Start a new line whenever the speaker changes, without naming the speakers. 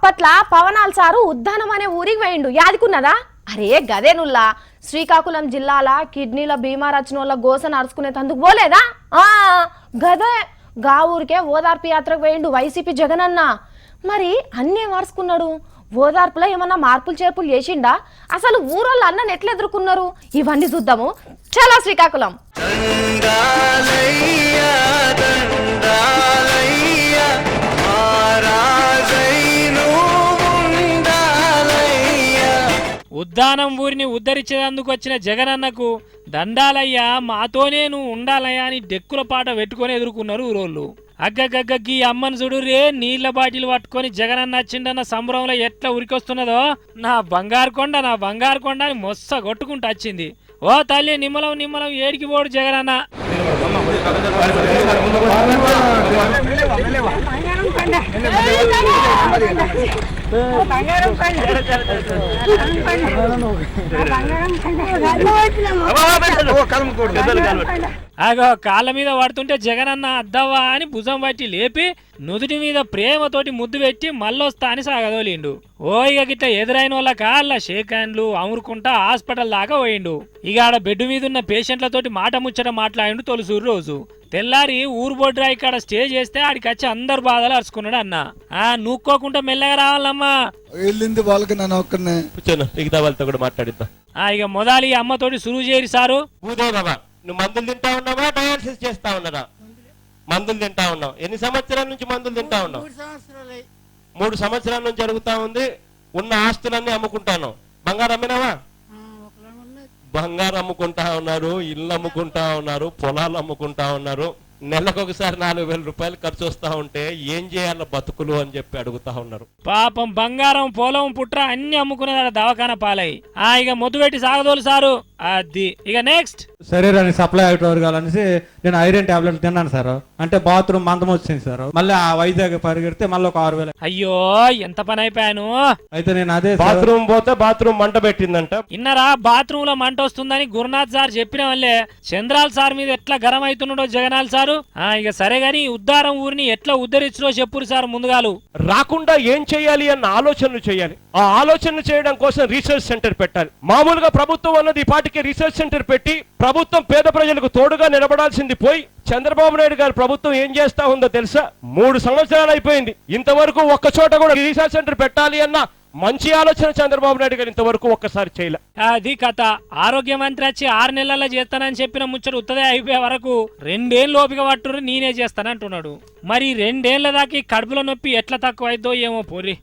అప్పట్లా పవనాల్ sir Uddanam అనే ఊరికి పోయిండు యాదికున్నదా? అరే గదేనుల్లా శ్రీకాకుళం జిల్లాల కిడ్నీల బీమా రచనోళ్ళ గోస నడుచుకునే తందుకు పోలేదా? గదే గా ఊరికే ఓదార్పు యాత్రకు పోయిండు వైసీపీ జగనన్న. మరి అన్నే మార్చుకున్నాడు. ఓదార్పులో ఏమన్నా మార్పులు చేర్పులు చేసిండా? అసలు ఊరోళ్ళు అన్నని ఎట్లా ఎదుర్కొన్నారు? ఇవన్నీ చూద్దాము. చాలా శ్రీకాకుళం
ఉద్దానం ఊరిని ఉద్ధరించేందుకు వచ్చిన జగనన్నకు దండాలయ్యా మాతోనే నువ్వు ఉండాలయ్యా అని డెక్కుల పాట పెట్టుకొని ఎదుర్కొన్నారు ఊరోళ్ళు. అగ్గగ్గగ్గీ అమ్మను చూడు రే నీళ్ల బాటిల్ పట్టుకొని జగనన్న వచ్చిండన్న సంబరంలో ఎట్లా ఉరికొస్తున్నదో నా బంగారు కొండ అని మొస్స కొట్టుకుంటూ వచ్చింది. ఓ తల్లి నిమ్మలం నిమ్మలం ఏడికి పోడు జగనన్న. ఆగో కాళ్ళ మీద పడుతుంటే జగనన్న అద్దవ్వా అని భుజం పట్టి లేపి నుదుటి మీద ప్రేమతోటి ముద్దు పెట్టి మళ్ళొస్తా అని సాగదోలిండు. ఇక గిట్ల ఎదురైన వాళ్ళ కాళ్ళ షేక్ హ్యాండ్లు అమురుకుంటా హాస్పిటల్ దాకా పోయిండు. ఇక ఆడ బెడ్ మీద ఉన్న పేషెంట్లతోటి మాట ముచ్చట మాట్లాడిండు తొలుసూరు రోజు. తెల్లారి ఊరు బొడ్రా ఇక్కడ స్టే చేస్తే ఆడికి వచ్చి అందరు బాధలు అరుచుకున్నాడు అన్న. నూక్కోకుండా మెల్లగా రావాలమ్మా.
వెళ్ళింది వాళ్ళకి నన్ను ఒక్కనే
మిగతా వాళ్ళతో కూడా మాట్లాడిద్దాం.
ఇక మొదలు ఈ అమ్మతోటి సురువు చేరి సారు.
బాబా నువ్వు మందులు తింటా ఉన్నావా డయాలసిస్ చేస్తా ఉన్నారా? మందులు తింటా ఉన్నావు. ఎన్ని సంవత్సరాల నుంచి మందులు తింటా ఉన్నావు? 3 సంవత్సరాల నుంచి జరుగుతా ఉంది. ఉన్న ఆస్తులన్నీ అమ్ముకుంటాను. బంగారం అమ్మినావా? బంగారం అమ్ముకుంటా ఉన్నారు, ఇల్లు అమ్ముకుంటా ఉన్నారు, పొలాలు అమ్ముకుంటా ఉన్నారు. నెలకొకసారి 4,000 రూపాయలు ఖర్చు వస్తా ఉంటే ఏం చేయాల బతుకులు అని చెప్పి అడుగుతా ఉన్నారు.
పాపం బంగారం పొలం పుట్ర అన్ని అమ్ముకున్నదాడ దవాఖాన పాలై. ఇక మొద్దు పెట్టి సాగదోలు సారు. అది ఇక నెక్స్ట్
శరీరానికి సప్లై అయ్యేటవారు కావాలనేసి నేను ఐరన్ టాబ్లెట్ తిన్నాను సార్. అంటే బాత్రూమ్ మందం వచ్చింది సార్. మళ్ళీ ఆ వైజాగ్ పరిగెడితే మళ్ళీ ఒక 6,000.
అయ్యో ఎంత పని అయిపోయాను.
అయితే నేను అదే
బాత్రూమ్ పోతే బాత్రూమ్ మంట పెట్టిందంట.
ఇన్నరా బాత్రూమ్ లో మంట వస్తుందని గురునాథ్ సార్ చెప్పిన వల్లే చంద్రాల్ సార్ మీద ఎట్లా గరం అవుతున్నాడో జగనాల్ సారు. ఇక సరే గాని ఉద్దారం ఊరిని ఎట్లా ఉద్ధరించడో చెప్పురు సార్. ముందుగాలు
రాకుండా ఏం చేయాలి అన్న ఆలోచనలు చేయాలి. ఆ ఆలోచనలు చేయడం కోసం రీసెర్చ్ సెంటర్ పెట్టాలి. మామూలుగా ప్రభుత్వం అన్నది ఈ పాటికి రీసెర్చ్ సెంటర్ పెట్టి ప్రభుత్వం పేద ప్రజలకు తోడుగా నిలబడాల్సింది పోయి చంద్రబాబు నాయుడు గారి ప్రభుత్వం ఏం చేస్తా ఉందో తెలుసా? 3 సంవత్సరాలు అయిపోయింది. ఇంతవరకు ఒక్క చోట కూడా రీసెర్చ్ సెంటర్ పెట్టాలి అన్న మంచి ఆలోచన చంద్రబాబు నాయుడు గారు ఇంతవరకు ఒక్కసారి చేయలే.
అది కథ. ఆరోగ్య మంత్రి వచ్చి 6 నెలల్లో చేస్తానని చెప్పిన ముచ్చట ఉత్తదే అయిపోయే వరకు 2 ఏళ్ళు ఓపిక పట్టురు నేనే చేస్తానంటున్నాడు. మరి 2 ఏళ్ల దాకా కడుపులో నొప్పి ఎట్లా తక్కువ అయిద్దో ఏమో పోరి.